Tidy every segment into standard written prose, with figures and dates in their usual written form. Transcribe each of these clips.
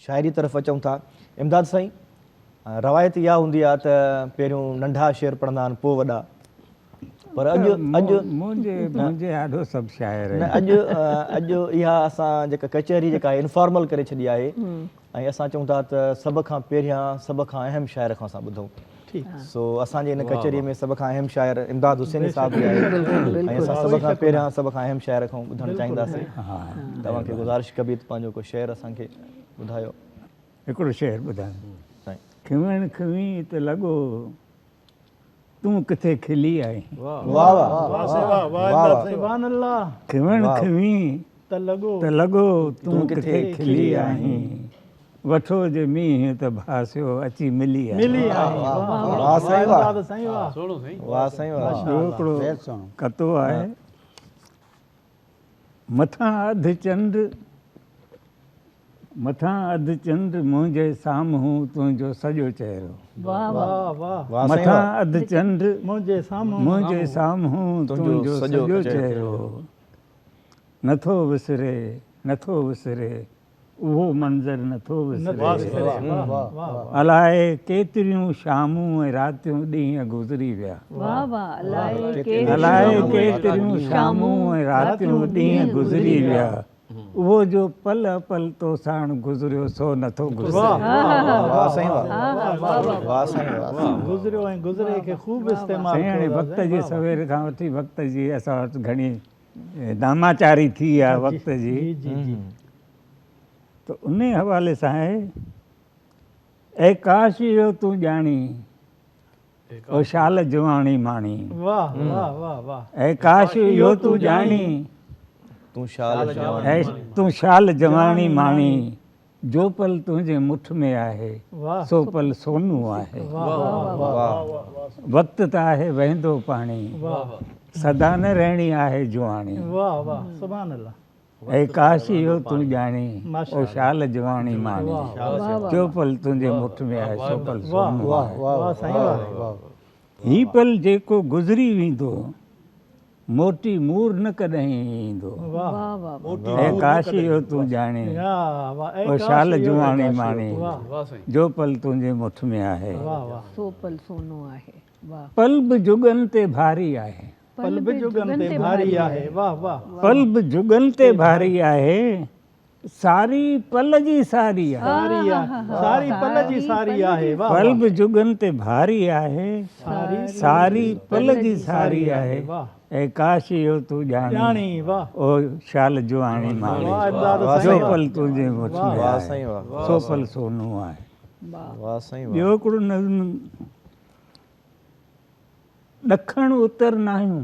शाइरी तरफ़ अचूं था। इमदाद साईं, रवायत इहा हूंदी आहे त पहिरियों नंढा शेर पढ़ंदा आहिनि पोइ वॾा, पर मुंहिंजे ॾाढो सभु शाइर न अॼु इहा असां जेका कचहरी जेका इनफॉर्मल करे छॾी आहे ऐं असां चऊं था त सभ खां पहिरियां सभ खां अहम शाइर खां असां ॿुधूं। सो असांजे हिन कचहरीअ में सभ खां अहम शाइर इमदाद हुसैनी साहिब बि आहे ऐं असां सभ खां पहिरियां सभ खां अहम शाइर खां ॿुधणु चाहींदासीं। तव्हांखे गुज़ारिश कबी त पंहिंजो को शेर असांखे ॿुधायो। हिकिड़ो शेर ॿुधायो। खिवण खिवी त लॻो तूं किथे खिली आई। खिवण खिवी त लॻो तूं किथे खिली आई। वठो जे मींहं त भासियो अची मिली आई। कतो आहे मथां अधु चंड मुंहिंजे साम्हूं तुंहिंजो सॼो चहिरो। मथां अधु चंड मुंहिंजे साम्हूं तुंहिंजो सॼो चहिरो। नथो विसरे उहो मंज़र नथो विसरे। अलाए केतिरियूं शामूं ऐं रातियूं ॾींहं गुज़री विया। अलाए केतिरियूं शामूं ऐं रातियूं ॾींहं गुज़री विया। उहो जो पल पल तो साण गुज़रियो सो नथो गुज़रे। हाणे वक़्त जी सवेर खां वठी वक़्त जी असां वटि घणी नामाचारी थी आहे वक़्त जी, त उन हवाले सां आहे ऐं काश जो तूं ॼाणी ओ शाल जवाणी माणी। ऐं काश जो तूं ॼाणी तूं शाल जवाणी माणी। जो पल तुंहिंजे मुठ में आहे सो पल सोनू आहे। वक़्त त आहे वहंदो पाणी सदा न रहणी आहे जुवाणी। ऐं काश जो तूं ॼाणी ओ शाल जवाणी माणी। जो पल तुंहिंजे मुठ में आहे सो पल सोनू आहे। ही पल जेको गुज़री वेंदो मोटी मूर न कॾहिं ईंदो। ऐं काश जो तूं ॼाणी ओ शाल जवाणी माणी। जो पल तुंहिंजे मुठ में आहे सो पल सोनू आहे। पल बि जुगन ते भारी आहे। पल बि जुगन ते भारी आहे। सारी पल जी सारी आहे। पल बि जुगन ते भारी आहे। सारी पल जी सारी आहे। ऐं काश जो तूं ॼाणी ओ शाल जवाणी माणी। जो पल तुंहिंजे मुठ में आहे सो पल सोनू आहे। ॿियो हिकिड़ो नज़्म ॾखण उतर नाहियूं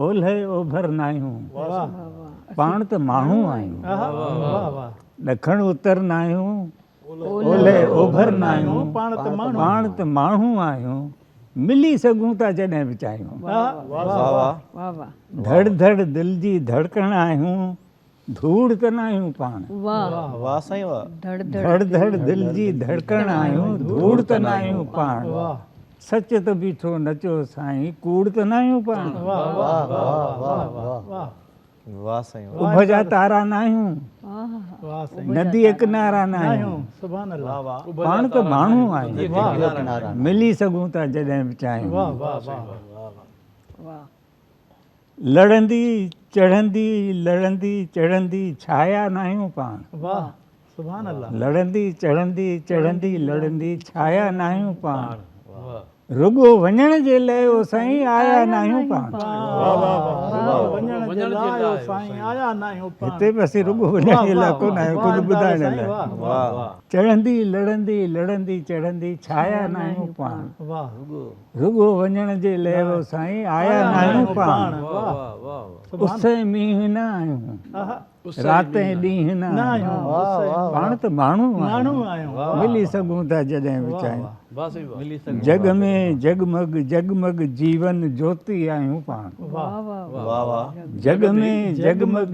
ओलह ओभर नाहियूं पाण त माण्हू आहियूं। ॾखण उतर नाहियूं ओलह ओभर नाहियूं पाण त माण्हू आहियूं। मिली सघूं था जॾहिं बि चाहियूं। धड़ धड़ दिलि जी धड़कण आहियूं धूड़ त न आहियूं पाण। धड़ धड़ दिलि जी धड़कण आहियूं धूड़ त न आहियूं पाण। सच त बीठो नचो साईं कूड़ त न आहियूं पाण। उभ जा तारा न आहियूं नदीअ किनारा न आहियूं पाण त माण्हू आहियूं। मिली सघूं था जॾहिं बि चाहियूं। लड़ंदी चढ़ंदी छाया न आहियूं पाण। लड़ंदी चढ़ंदी छाया न आहियूं पाण। रुगो वञण जे लाइ ओ साईं आया न आहियूं पाण। हिते बि असीं रुगो वञण जे लाइ कोन आहियूं कुझु ॿुधाइण लाइ। चढ़ंदी लड़ंदी चढ़ंदी छाया न आहियूं पाण। रुगो वञण जे लाइ ओ साईं आया न आहियूं पाण। उस मींहं न आहियूं रात ऐं ॾींहं न आहियूं पाण त माण्हू आहियूं। मिली सघूं था जॾहिं बि चाहियूं। जग में जगमग जीवन ज्योति आहियूं पाण। जग में जगमग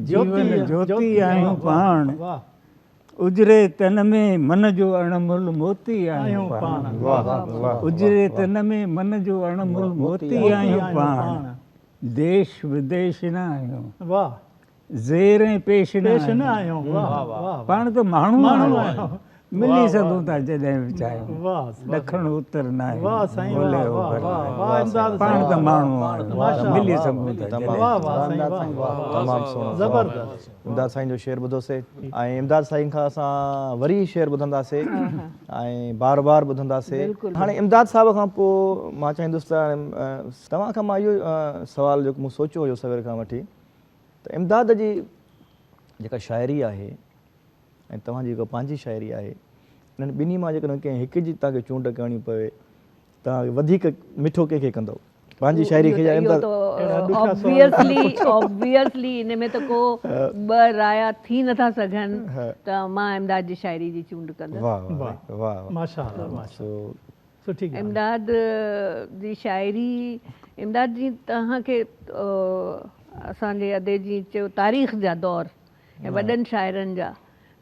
जीवन ज्योति आहियूं पाण। उजरे तन में मन जो अणमुल मोती आहियूं पाण। उजरे तन में मन जो अणमुल मोती आहियूं पाण। देश विदेश न आहियूं ज़ेर ऐं पेश न न आहियूं। आहियूं वाह वाह पाण त माण्हू माण्हू आहियूं, आहियूं। मिली सघूं था जॾहिं बि चाहियूं। वाह ॾखण उत्तर न आहे, वाह साईं वाह ओलह वाह ओभर वाह आहे। वाह इमदाद पाण साईं त माण्हू आहियूं, माशाअल्लाह, मिली सघूं था तमामु जॾहिं। वाह वाह साईं वाह तमामु सुहिणो ज़बरदस्त इमदाद साईं जो शेर ॿुधोसीं ऐं इमदाद साईं खां असां वरी शेर ॿुधंदासीं ऐं बार बार ॿुधंदासीं। हाणे इमदाद साहिब खां पोइ मां चाहींदुसि त तव्हां खां मां इहो सुवालु जेको मूं सोचियो हुयो सवेर खां वठी त इमदाद जी जेका शाइरी आहे ऐं तव्हांजी जेका पंहिंजी शाइरी आहे इन्हनि ॿिन्ही मां जेकॾहिं कंहिं हिक जी तव्हांखे चूंड करणी पवे तव्हां वधीक मिठो कंहिंखे कंदव पंहिंजी शाइरी खे या इमदाद? ऑब्वियसली इन में त को ॿ राया थी नथा सघनि त मां इमदाद जी शाइरी जी चूंड कंदसि। वाह वाह वाह माशाअल्लाह माशाअल्लाह सुठी ॻाल्हि। इमदाद जी शाइरी, इमदाद जी तव्हांखे असांजे अदे जी चयो तारीख़ जा दौर ऐं वॾनि शाइरनि जा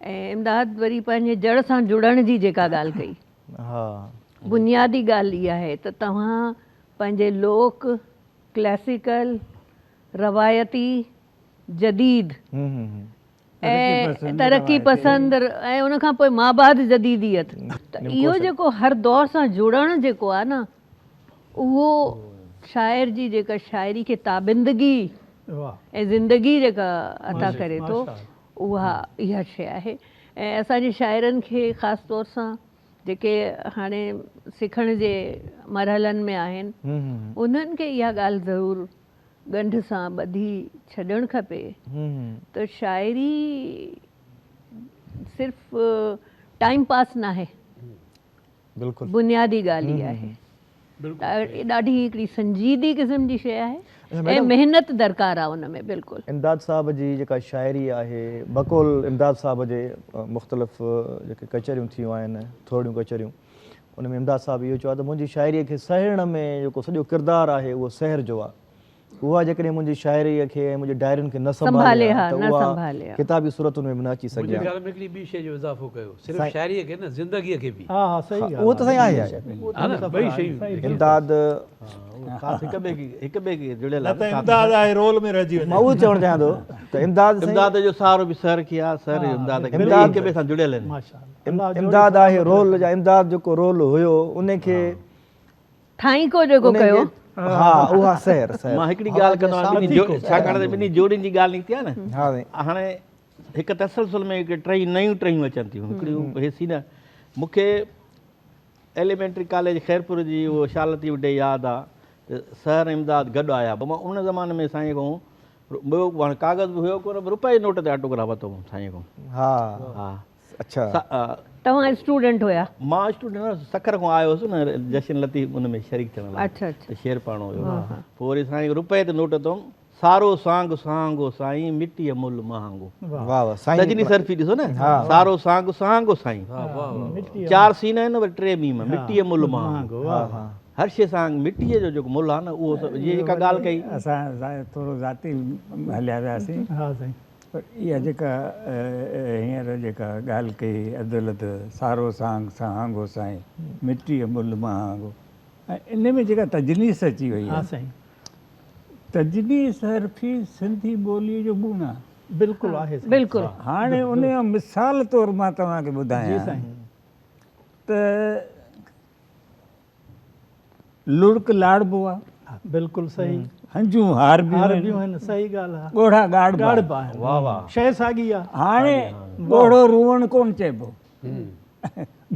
ऐं इमदाद वरी पंहिंजे जड़ सां जुड़ण जी जेका ॻाल्हि कई हा बुनियादी ॻाल्हि इहा आहे त तव्हां पंहिंजे लोक क्लासिकल रवायती जदीद ऐं तरक़ी पसंद ऐं उन खां पोइ माबाद जदीदियत त इहो जेको हर दौर सां जुड़णु जेको आहे न उहो शाइर जी जेका शाइरी खे ताबिंदगी वाह ऐं ज़िंदगी जेका अता करे थो इहा शइ आहे। ऐं असांजे शाइरनि खे ख़ासि तौर सां जेके हाणे सिखण जे मरहलनि में आहिनि उन्हनि खे इहा ॻाल्हि ज़रूरु ॻंढ सां ॿधी छॾणु खपे त शाइरी सिर्फ़ु टाइम पास न आहे, बिल्कुलु बुनियादी ॻाल्हि इहा आहे। ॾाढी हिकिड़ी संजीदी क़िस्म जी शइ आहे ऐं महिनत दरकार आहे उन में। बिल्कुलु इमदाद साहब जी जेका शाइरी आहे बक़ौल इमदाद साहब जे मुख़्तलिफ़ जेके कचरियूं थियूं आहिनि थोरियूं कचरियूं उन में इमदाद साहब इहो चयो आहे त मुंहिंजी शाइरीअ खे सहण में जेको सॼो किरदारु आहे उहो सहर जो आहे। उहा जेकॾहिं मुंहिंजी शाइरीअ खे ऐं मुंहिंजी डायरियुनि खे न संभाले त उहा किताबी सूरतुनि में बि न अची सघे। मुंहिंजे ख़्याल में हिकिड़ी ॿी शइ जो इज़ाफ़ो कयो सिर्फ़ु शाइरीअ खे न ज़िंदगीअ खे बि। हा हा सही ॻाल्हि उहो त साईं आहे ॿई शयूं इमदाद हिक ॿिए खे जुड़ियल न त इमदाद आहे रोल में रहिजी वञे। मां उहो चवणु चाहियां थो त इमदाद जो सहारो बि सर खे आहे सर इमदाद खे हिक ॿिए सां जुड़ियल आहिनि। माशाअल्लाह इमदाद आहे रोल जा इमदाद जेको रोल हुयो उनखे ठाई को जेको कयो हा उहा सहर मां हिकिड़ी ॻाल्हि कंदो आहियां छाकाणि त ॿिन्ही जोड़ियुनि जी ॻाल्हि निकिती आहे न। हा हाणे हिकु तसलसल में टई नयूं अचनि थियूं हिकिड़ियूं हेसी न मूंखे एलिमेंट्री कॉलेज ख़ैरपुर जी उहो शालती उॾे यादि आहे त सर इमदाद गॾु आया मां उन ज़माने में साईं खां ॿियो हाणे कागज़ बि हुयो कोन रुपए नोट ते ऑटोग्राफ वरितो साईं खां। हा हा अच्छा तव्हां स्टूडेंट हुया? मां स्टूडेंट सखर खां आयो हुउसि न जशन लतीफ़ उन में शरीक थियण लाइ। अच्छा अच्छा शेर पाणो हुयो पोइ वरी साईं रुपए ते नोट अथमि सारो सांग सांगो साईं मिटीअ मुल महांगो। वाह वाह साईं सजनी सरफी ॾिसो न सारो सांग सांगो साईं 4 सीन आहिनि वरी 3 मीम मिटीअ मुल महांगो। हर शइ सां मिटीअ जो जेको मुल आहे न उहो त जेका ॻाल्हि कई असां थोरो ज़ाती हलिया वियासीं। हा साईं पर इहा जेका हींअर जेका ॻाल्हि कई अदलत सारो सांग सांगो साईं मिटीअ मुल महांगो ऐं इन में जेका तजनीस अची वई हा आहे साईं तजनीस हरफी सिंधी ॿोलीअ जो गुण आहे। बिल्कुलु आहे बिल्कुलु हाणे उन जो मिसाल तौरु मां तव्हांखे ॿुधायां त लुड़क लाड़बो आहे। बिल्कुलु सही हंजूं हारबियूं आहिनि सही ॻाल्हि आहे। ॻोढ़ा ॻाढ़ ॻाढ़बा आहिनि वाह वाह शइ साॻी आहे। हाणे ॻोढ़ो रुअण कोन चइबो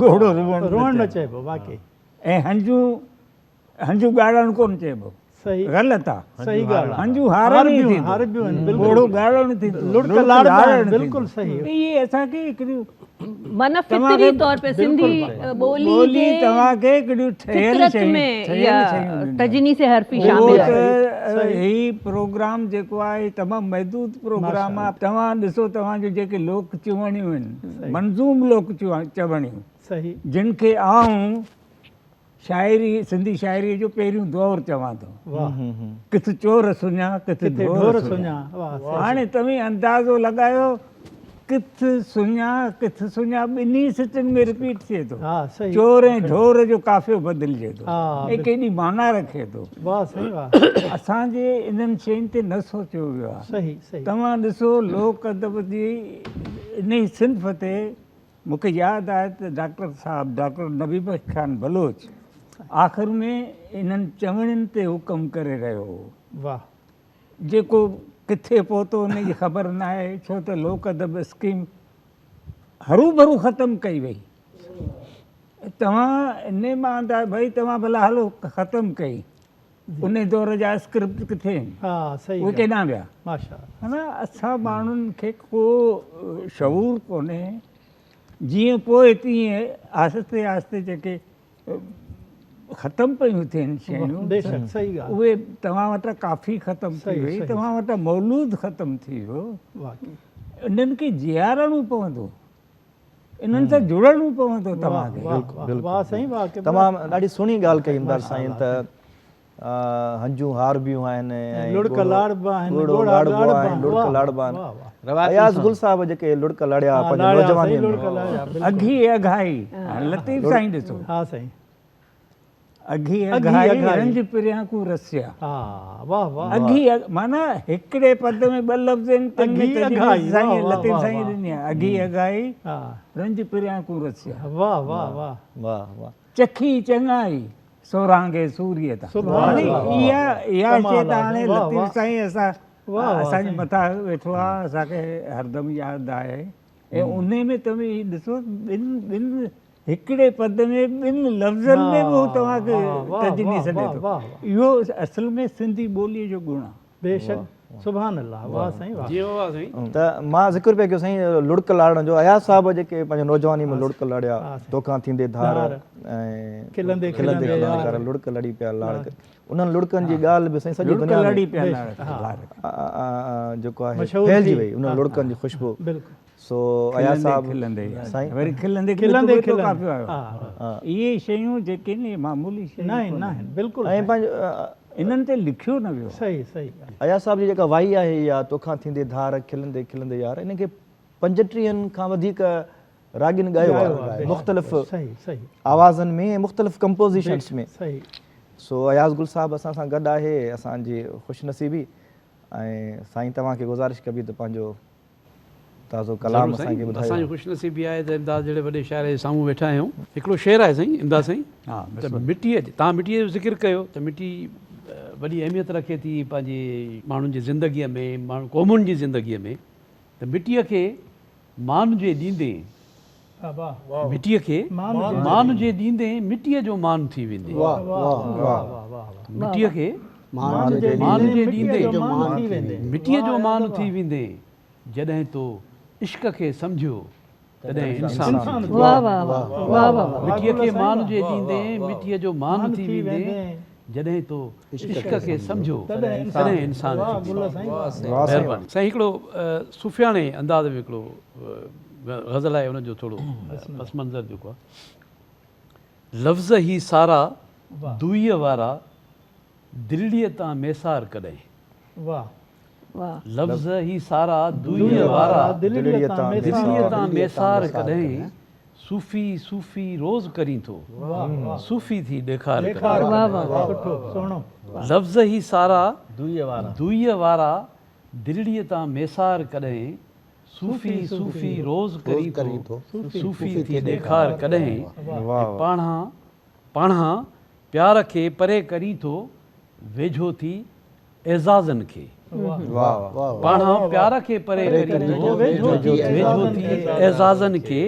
ॻोढ़ो रुअण न चइबो वाकई ऐं हंजूं ॻाढ़ण कोन चइबो सही ग़लति आहे। सही ॻाल्हि आहे। हंजूं हारबियूं आहिनि ॻोढ़ो ॻाढ़ण थींदो लुड़क लाड़बा बिल्कुलु सही। इहे असांखे हिकिड़ियूं माना फितरी तौर पे सिंधी ॿोली तव्हांखे हिकिड़ियूं ठहियल में तजनी से हरफी शामिल आहे। ही प्रोग्राम जेको आहे तमामु महदूद प्रोग्राम आहे। तव्हां ॾिसो तव्हांजो जेके लोक चुवणियूं आहिनि मंज़ूम लोक चवणियूं सही जिन खे आऊं शाइरी सिंधी शाइरीअ जो पहिरियों दौरु चवां थो किथे चोर सुञा किथे ढोर सुञा। हाणे तव्हीं अंदाज़ो लॻायो किथ सुञा ॿिन्ही सिटनि में रिपीट थिए थो। हा सही चोर ऐं ढोर जो काफ़ियो बदिलिजे थो हा ऐं केॾी माना रखे थो। वाह सही वाह असांजे इन्हनि शयुनि ते न सोचियो वियो आहे। सही सही तव्हां ॾिसो लोक अदब जी इन ई सिंफ़ ते मूंखे यादि आहे त डॉक्टर साहब डॉक्टर नबी बख्श खान बलोच आख़िर में इन्हनि चवणनि ते हुकुम करे रहियो हो, वाह जेको किथे पहुतो उनजी ख़बर न आहे, छो त लोक अदब स्कीम हरू भरू ख़तमु कई वई। तव्हां इन मां त भई तव्हां भला हलो ख़तमु कई, उन दौर जा स्क्रिप्ट किथे आहिनि, हा सही उहे केॾां विया? माशा है न। असां माण्हुनि खे को शऊर कोन्हे, जीअं पोइ तीअं आहिस्ते आहिस्ते जेके ख़तमु पियूं थियनि शयूं, बेशक सही ॻाल्हि उहे तव्हां वटां काफ़ी ख़तमु थी सही, वई, सही। तव्हां वटां मौलूद ख़तमु थी वियो। वाकई इन्हनि खे जीआरणो पवंदो, इन्हनि सां जुड़णो पवंदो तव्हांखे। वाह वाह सही वाह के तमामु ॾाढी सुहिणी ॻाल्हि कई इमदाद साईं त हंजूं हार बियूं आहिनि ऐं लुड़क लाड़बा आहिनि, ॻोड़ो ॻोड़ा लाड़बो लाड़बा आहिनि, आहिनि। लुड़क वाह, लाड़बा वाह, आहिनि। वाह। अयाज़ गुल साहब जेके लुड़क लड़िया पंहिंजे लाड़िया, सही नौजवानीअ लुड़क में, लाड़िया, बिल्कुलु। अघी अघाई, लतीफ़ साईं ॾिसो, हा साईं अघी अघी अघाई अघाई। रंज पिरियां कू रसिया। हा वाह वाह माना हिकिड़े पद में ॿ लफ़्ज़ आहिनि, तिन में अघी तर्जुमे अघाई, साईं वाह, वाह, लतीफ़ वाह, साईं वाह। ॾिनी आहे। अघी अघाई हा रंज पिरियां कू रसिया, वाह वाह वाह वाह वाह चखी चङाई सोरांगे सूर्य था। सुभाणे हाणे इहा कमाल शइ त आहे, हाणे वाह, लतीफ़ वाह। साईं वाह, असांजे साईं। मथां वेठो आहे, असांखे हरदम यादि आहे। ऐं उन में तव्हां ॾिसो ॿिनि हिकिड़े पद में ॿिनि लफ़्ज़नि में बि हू तव्हांखे तर्जुमी सॾे वाह, थो। वाह, इहो असल में सिंधी ॿोलीअ जो गुण आहे। बेशक सुभान अल्लाह वाह साईं वाह जीअं वाह साईं। त मां ज़िक्र पिया कयो साईं लुड़क लाड़ण जो। अयाज़ साहब जेके पंहिंजे नौजवानी में लुड़क लड़िया, तोखां थींदे धार ऐं खिलंदे खिलंदे खिलंदे खिलंदे कर लुड़क लड़ी पिया लाड़, उन्हनि लुड़कनि जी ॻाल्हि बि साईं सॼी लुड़क दुनिया लड़ी में पिया जेको आहे मशहूरु फैलिजी थी। वई उन लुड़कनि जी ख़ुशबू। बिल्कुलु सो अयाज़ साहब खिलंदे साईं वरी खिलंदे खिलंदे खिलंदे खिलंदे काफ़ियो आयो। हा इहे शयूं जेके न मामूली शयूं न आहिनि न आहिनि बिल्कुलु ऐं पंहिंजो इन्हनि ते लिखियो न वियो। सही सही अयाज़ साहब जी जेका वाई आहे या तोखां थींदे धार खिलंदे खिलंदे यार, इनखे 35 खां वधीक रागिन ॻायो आहे, मुख़्तलिफ़ सही सही आवाज़नि में ऐं मुख़्तलिफ़ कंपोज़िशन्स में। सही सो अयाज़ गुल साहब असां सां गॾु आहे, असांजी ख़ुशनसीबी। ऐं साईं तव्हांखे गुज़ारिश कबी त पंहिंजो ताज़ो कलाम असांखे ॿुधायो। असांजी ख़ुशनसीबी आहे त इमदाद जहिड़े वॾे शाइर जे साम्हूं वेठा आहियूं। हिकिड़ो शेर आहे साईं इमदाद साईं, हा त मिटीअ तव्हां मिटीअ जो ज़िक्र कयो त मिटी वॾी अहमियत रखे थी पंहिंजी माण्हुनि जी ज़िंदगीअ में, माण्हू क़ौमुनि जी ज़िंदगीअ में। त मिटीअ खे मान जे ॾींदे, हा वाह मिटीअ खे मान जे ॾींदे मिटीअ जो मान थी वेंदे। वाह वाह वाह वाह मिटीअ खे मान जे ॾींदे मान थी वेंदे मिटीअ जो मान थी वेंदे। जॾहिं तो इश्क खे सम्झियो तॾहिं इंसान थी वाह वाह वाह वाह वाह मिटीअ खे मान जे ॾींदे मिटीअ जो मान थी वेंदे। जॾहिं तो इश्क खे सम्झो तॾहिं इंसान थी महिरबानी। साईं हिकिड़ो सुफ़ियाणे अंदाज़ में हिकिड़ो ग़ज़ल आहे, हुनजो थोरो पस मंज़र जेको आहे, लफ़्ज़ ही सारा दुईअ वारा दिल्लीअ तां मैसार कॾहिं। वाह वाह लफ़्ज़ ही सारा दुईअ वारा दिल्लीअ तां दिल्लीअ तां मैसार कॾहिं। सूफ़ी सूफ़ी रोज़ करीं थो, सूफ़ी थी ॾेखार वाह वाह सुठो सुहिणो लफ़्ज़ ही सारा दुईअ वारा दिल्लीअ तां मैसार कॾहिं। सूफ़ी सूफ़ी रोज़ करीं थो, सूफ़ी थी ॾेखार कॾहिं। पाणा प्यार खे परे करीं थो, वेझो थी एज़ाज़नि खे। पाणा प्यार खे परे करीं थो, वेझो थी एज़ाज़नि खे।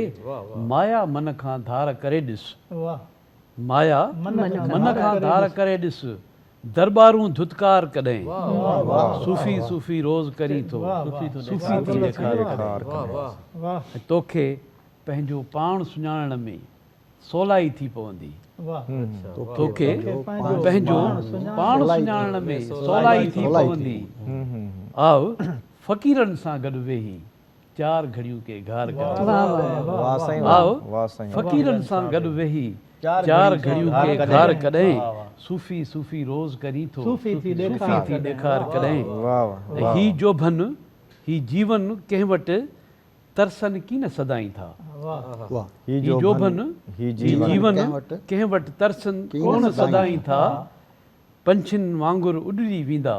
माया मन खां धार करे ॾिस, वाह माया मन खां धार करे ॾिस। दरबारूं धुतकार कॾहिं। सूफ़ी सूफ़ी रोज़ करीं थो, सूफ़ी थी ॾेखार कॾहिं। वाह तोखे पंहिंजो पाण सुञाणण में सवलाई थी पवंदी। वाह तोखे पंहिंजो पाण सुञाणण में सवलाई थी पवंदी। आओ फ़क़ीरनि सां गॾु वेही 4 घड़ियूं के घार कॾहिं। वाह साईं आओ वाह साईं फ़क़ीरनि सां गॾु वेही 4 घड़ियूं के घार कॾहिं। सूफ़ी सूफ़ी रोज़ करीं थो, सूफ़ी थी ॾेखार कॾहिं। वाह वाह ही जोभन ही जीवन कंहिं वटि तरसन की न सदाई था वाह ही ही जोभन ही ही जीवन जीवन कंहिं वटि तरसन कोन सदाई था पंछियुनि वांगुरु उॾरी वेंदा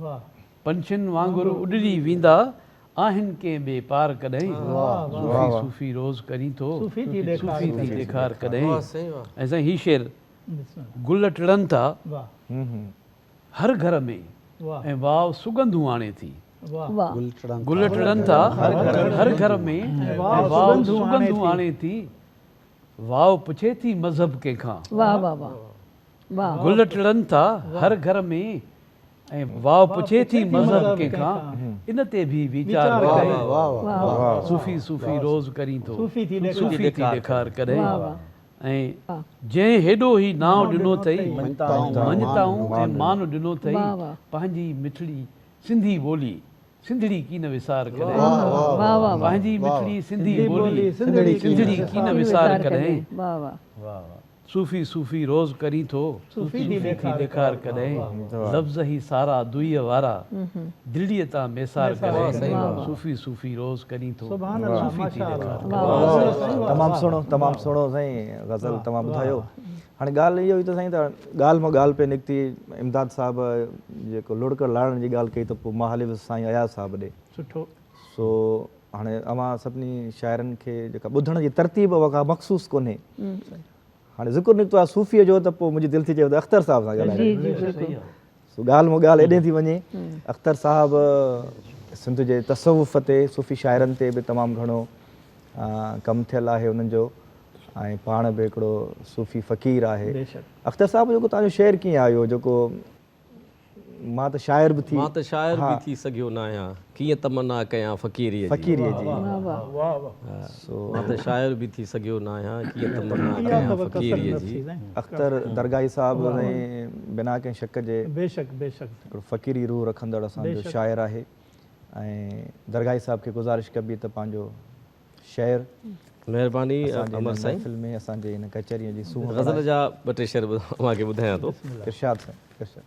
वाह पंछियुनि वांगुरु उॾरी वेंदा आहिनि कंहिं ॿिए पार कॾहिं सूफ़ी सूफ़ी रोज़ करी थो सूफ़ी थी ॾेखार सूफ़ी थी ॾेखार कॾहिं ऐं साईं ही शेर बिस्मिल्लाह। गुल टिड़नि था वाह हर घर में वाह ऐं वाव सुगंधूं आणे थी वाह वाह गुल टिड़नि था हर घर में ऐं वाव सुगंधूं आणे थी वाव पुछे थी मज़हब कंहिंखां वाह वाह वाह वाह गुल टिड़नि था हर घर में ऐं वाव पुछे थी मज़हब कंहिंखां इन ते बि वीचार कॾहिं सूफ़ी सूफ़ी रोज़ करी थो सूफ़ी थी ॾेखार सूफ़ी थी ॾेखार कॾहिं वाह वाह ऐं जंहिं हेॾो ई नाव ॾिनो अथई मञताऊं ऐं मान ॾिनो अथई वाह वाह पंहिंजी मिठड़ी सिंधी ॿोली सिंधड़ी की न विसार कॾहिं वाह वाह पंहिंजी मिठड़ी सिंधी ॿोली सिंधड़ी की न विसार कॾहिं वाह वाह सूफ़ी सूफ़ी रोज़ करी थो सूफ़ी थी ॾेखार कॾहिं लफ़्ज़ ई सारा दुईअ वारा दिलड़ीअ तां मेसार कॾहिं सूफ़ी सूफ़ी रोज़ करी थो सुभान अल्लाह माशाअल्लाह तमामु सुहिणो साईं गज़ल तव्हां ॿुधायो हाणे ॻाल्हि इहो ई त साईं त ॻाल्हि मां ॻाल्हि पे निकिती इमदाद साहिब जेको लुड़कर लाड़नि जी ॻाल्हि कई त पोइ मां हली वियुसि साईं अयाज़ साहिब ॾे सुठो सो हाणे अवां सभिनी शाइरनि खे जेका ॿुधण जी तरतीब उहा मख़सूसु कोन्हे हाणे ज़िक्र निकितो आहे सूफ़ीअ जो त पोइ मुंहिंजी दिलि थी चए त अख़्तर साहिब सां ॻाल्हाए सो ॻाल्हि मां ॻाल्हि एॾे थी वञे अख़्तर साहिबु सिंध जे तसवुफ़ ते सूफ़ी शाइरनि ते बि तमामु घणो कमु थियलु आहे उन्हनि जो ऐं पाण बि हिकिड़ो सूफ़ी फ़क़ीर आहे अख़्तर साहिबु जेको तव्हांजो शेर कीअं आयो जेको मां त शाइर बि थी सघियो न आहियां कीअं तमन्ना कयां फ़क़ीरीअ जी मां त शाइर बि थी सघियो न आहियां कीअं तमन्ना कयां फ़क़ीरीअ जी अख़्तर दरगाही साहिबु ऐं बिना कंहिं शक जे बेशक बेशक हिकिड़ो फ़क़ीरी रूह रखंदड़ असांजो शाइर आहे ऐं दरगाही साहिब खे गुज़ारिश कबी त पंहिंजो शेर महिरबानी अमर साईं महफ़िल में असांजे हिन कचहरीअ जी सूह ग़ज़ल जा ॿ टे शेर तव्हांखे ॿुधायां थो इरशाद साईं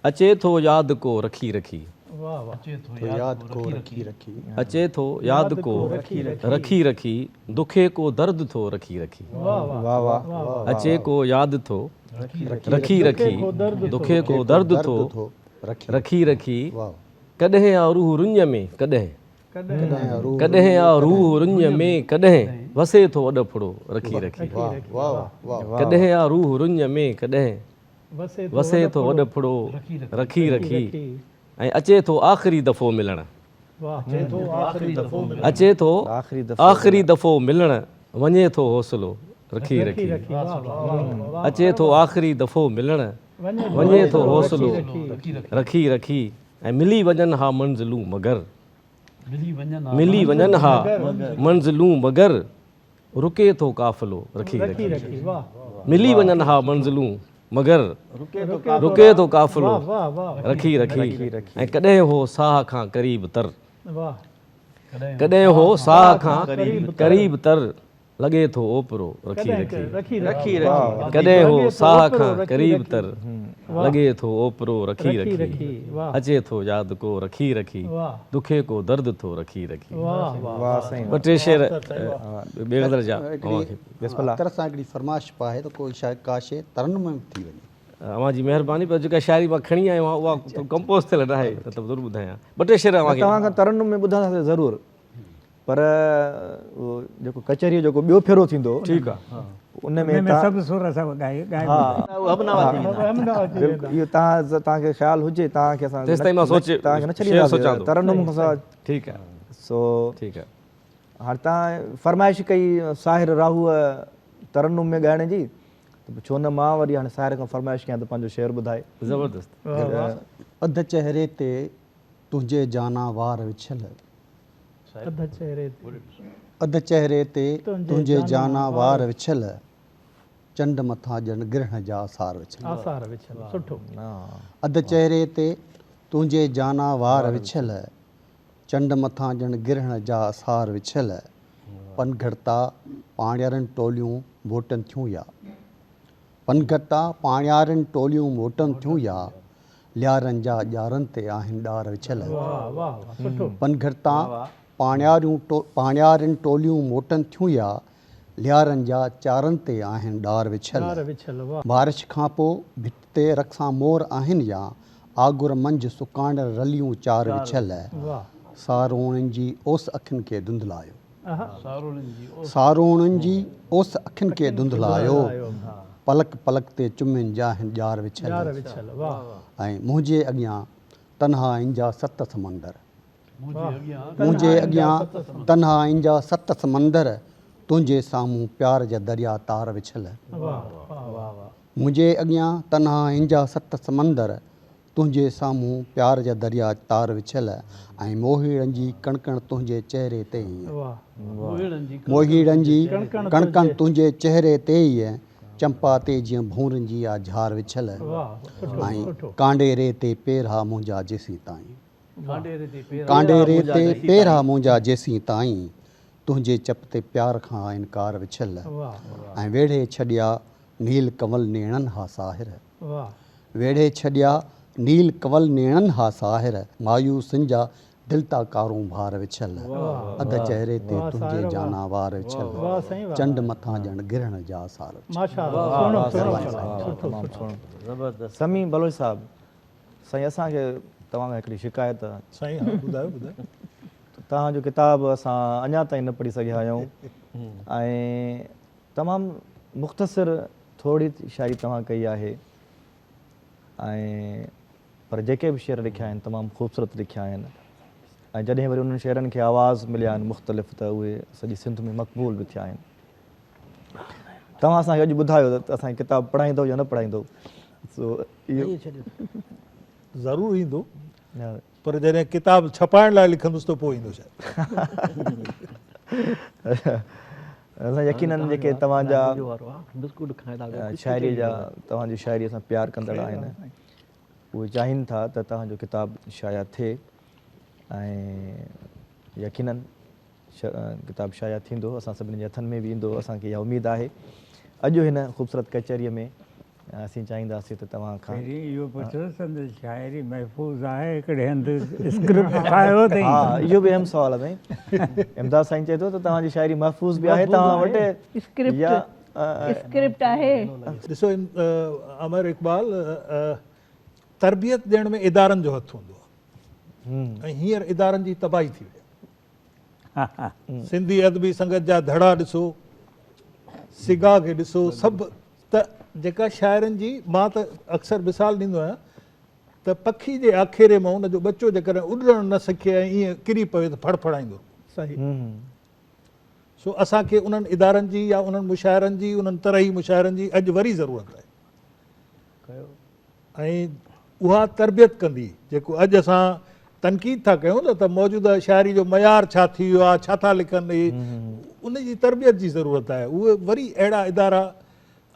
अचे थो यादि को रखी रखी वाह वाह अचे थो यादि को रखी रखी दुखे को दर्द थो रखी रखी वाह वाह अचे को यादि थो रखी रखी दुखे को दर्द थो रखी रखी कॾहिं आ रूह रुञ में कॾहिं कॾहिं आ रूह रुञ में कॾहिं वसे थो अॾफड़ो रखी रखी कॾहिं आ रूह रुञ में कॾहिं वसे थो अॾफड़ो रखी रखी ऐं अचे थो आख़िरी दफ़ो मिलणु अचे थो आख़िरी दफ़ो मिलणु वञे थो हौसलो रखी रखी अचे थो आख़िरी दफ़ो मिलणु वञे थो हौसलो रखी रखी ऐं मिली वञनि हा मंज़िलूं मगर मिली वञनि हा मंज़िलूं मगर रुके थो काफ़िलो रखी रखी मिली वञनि हा मंज़िलूं मगर रुके थो काफ़िलो रखी रखी ऐं कॾहिं हो साह खां क़रीब तर कॾहिं हो साह खां क़रीब तर लॻे थो ओपरो रखी रखी कॾहिं हो साह खां क़रीब तर लॻे थो ओपरो रखी रखी अचे थो यादि को रखी रखी दुखे को दर्द थो रखी रखी ॿ टे शेर ॿिए ग़ज़ल जा अख़्तर सां हिकिड़ी फरमाइश पाए त कोई शायदि का शइ तरन में थी वञे अव्हां जी महिरबानी पर जेका शाइरी मां खणी आयो आहियां उहा कंपोज़ थियल न आहे त ज़रूरु ॿुधायां ॿ टे शेर तव्हां खां तरन्नुम में ॿुधंदासीं ज़रूरु पर उहो जेको कचहरीअ जेको ॿियो फेरो थींदो ठीकु आहे उन में सभु सुर सभु इहो तव्हांखे ख़्यालु हुजे तव्हांखे असां तेसिताईं मां तव्हांखे न छॾींदासीं तरन्नुम खां ठीकु आहे सो ठीकु आहे हाणे तव्हां फरमाइश कई साहिर राहूअ तरन्नुम में ॻाइण जी त छो न मां वरी हाणे साहिर खां फरमाइश कयां त पंहिंजो शेर ॿुधाए ज़बरदस्त अध चहिरे ते तुंहिंजे जाना वार विछल अध चहिरे ते तुंहिंजे जाना वार विछल चंड मथां ॼण ग्रहण जा आसार विछल सुठो अध चहिरे ते तुंहिंजे जाना वार विछल चंड मथां ॼण ग्रहण जा आसार विछल पनघड़ता पाणियारनि टोलियूं मोटनि थियूं या पनघड़ता पाणियारनि टोलियूं मोटनि थियूं या लियारनि जा ॼारनि ते आहिनि ॾार विछल पनघड़ता पाणियारिन टोलियूं मोटनि थियूं या लियारनि जा चारनि ते आहिनि ॾार विछल विछल वाह बारिश खां पोइ भित ते रक्सां मोर आहिनि या आगुर मंझि सुकाइण रलियूं चार विछल वाह सारोणनि जी ओस अखियुनि खे धुंधलायो आहा सारोणनि जी ओस अखियुनि खे धुंधलायो पलक पलक ते चुमिन जा आहिनि ॼार यार विछल विछल वाह ऐं मुंहिंजे अॻियां तन्हाइन जा 7 समंदर वाह मुंहिंजे अॻियां तन्हाइन जा 7 समंदर तुंहिंजे साम्हूं प्यार जा दरिया तार विछल वाह वाह वाह वाह मुंहिंजे अॻियां तन्हाइन जा 7 समंदर तुंहिंजे साम्हूं प्यार जा दरिया तार विछल ऐं मोहीड़नि जी कणकण तुंहिंजे चहिरे ते ई वाह मोहीड़नि जी कणकण तुंहिंजे चहिरे ते ई चंपा ते जीअं भूरनि जी आहे झार विछल वाह ऐं कांडेरे ते पेरा मुंहिंजा जेसीं ताईं कांडेरे ते पेरा मुंहिंजा जेसीं ताईं तुंहिंजे चप ते प्यार खां इनकार विछल वाह ऐं वेढ़े छॾिया नील कंवल नेणनि हा साहिर वाह वेढ़े छॾिया नील कंवल नेणनि हा साहिर मायूसिन जा दिल ता कारूं भार विछल अध चहिरे ते तुंहिंजे जाना वार विछल वाह साईं वाह चंड मथां ॼण गिरण जा सार माशाअल्लाह सुठो ज़बरदस्त समी बलोच साहब साईं असांखे तव्हां हिकिड़ी शिकायत आहे साईं हाँ ॿुधायो ॿुधायो तव्हांजो किताबु असां अञा ताईं न पढ़ी सघिया आहियूं ऐं तमामु मुख़्तसिर थोरी शायरी तव्हां कई आहे ऐं पर जेके बि शेर लिखिया आहिनि तमामु ख़ूबसूरत लिखिया आहिनि ऐं जॾहिं वरी उन्हनि शेरनि खे आवाज़ मिलिया आहिनि मुख़्तलिफ़ त उहे सॼी सिंध में मक़बूल बि थिया आहिनि तव्हां असांखे अॼु ॿुधायो त असांजी किताबु पढ़ाईंदो या न पढ़ाईंदो सो इहो ज़रूरु ईंदो पर जॾहिं किताब छपाइण लाइ लिखंदुसि त पोइ ईंदो असां यकीननि जेके तव्हांजा शाइरी जा तव्हांजी शाइरीअ सां प्यारु कंदड़ आहिनि उहे चाहिनि था त तव्हांजो किताबु शाया थिए ऐं यकीननि किताबु शाया थींदो असां सभिनी जे हथनि में बि ईंदो असांखे इहा उमेदु आहे अॼु हिन ख़ूबसूरत कचहरीअ में असीं चाहींदासीं त तव्हां खां इहो पुछो संदसि शाइरी महफ़ूज़ आहे हिकिड़े हंधि स्क्रिप्ट ठाहियो अथई हा इहो बि अहम सुवाल आहे साईं इमदाद साईं चए थो त तव्हांजी शाइरी महफ़ूज़ बि आहे तव्हां वटि स्क्रिप्ट आहे ॾिसो अमर इक़बाल तरबियत ॾियण में इदारनि जो हथु हूंदो आहे ऐं हींअर इदारनि जी तबाही थी वई सिंधी अदबी संगत जा धड़ा ॾिसो सिगा खे ॾिसो सभु त जेका शाइरनि जी मां त अक्सर मिसाल ॾींदो आहियां त पखी जे आखेरे मां हुनजो बचो जेकॾहिं उॾणु न सिखे ऐं ईअं किरी पवे त फड़फड़ाईंदो सही सो असांखे उन्हनि इदारनि जी या उन्हनि मुशाइरनि जी उन्हनि तरही मुशाइरनि जी अॼु वरी ज़रूरत आहे ऐं उहा तरबियत कंदी जेको अॼु असां तनक़ीद था कयूं न त मौजूदा शाइरी जो मयार छा थी वियो आहे छा था लिखनि उन जी तरबियत जी ज़रूरत आहे उहे वरी अहिड़ा इदारा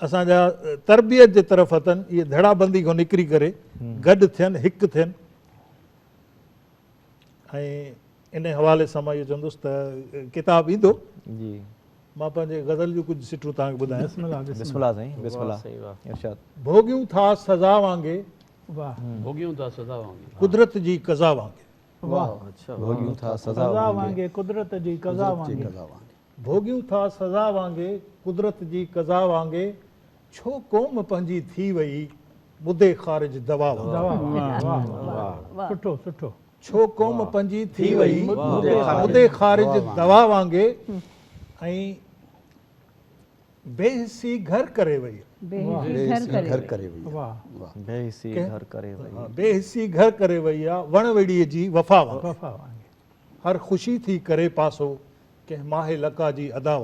असांजा तरबियत जे तरफ़ अथनि इहे धड़ाबंदी खां निकिरी करे गॾु थियनि हिकु थियनि ऐं इन हवाले सां मां इहो चवंदुसि त किताबु ईंदो जी मां पंहिंजे गज़ल जूं कुझु सिटूं तव्हांखे ॿुधायां बिस्मिल्लाह साईं बिस्मिल्लाह इरशाद भोगियूं था सज़ा वांगे वाह भोगियूं था सदा वांगे कुदरत जी कज़ा वांगे वाह भोगियूं था सज़ा वांगे कुदरत जी कज़ा वांगे भोगियूं था सज़ा वांगे कुदरत जी कज़ा वांगे छो क़ौम पंहिंजी थी वई मुदे ख़ारिज दवा सुठो सुठो छो क़ौम पंहिंजी थी वई मुदे ख़ारिज दवा वांगे ऐं बेहिसी घर करे वई बेहिसी घर करे वई आहे वणवेड़ीअ जी वफ़ा वांगे हर ख़ुशी थी करे पासो कंहिं माहे लका जी अदा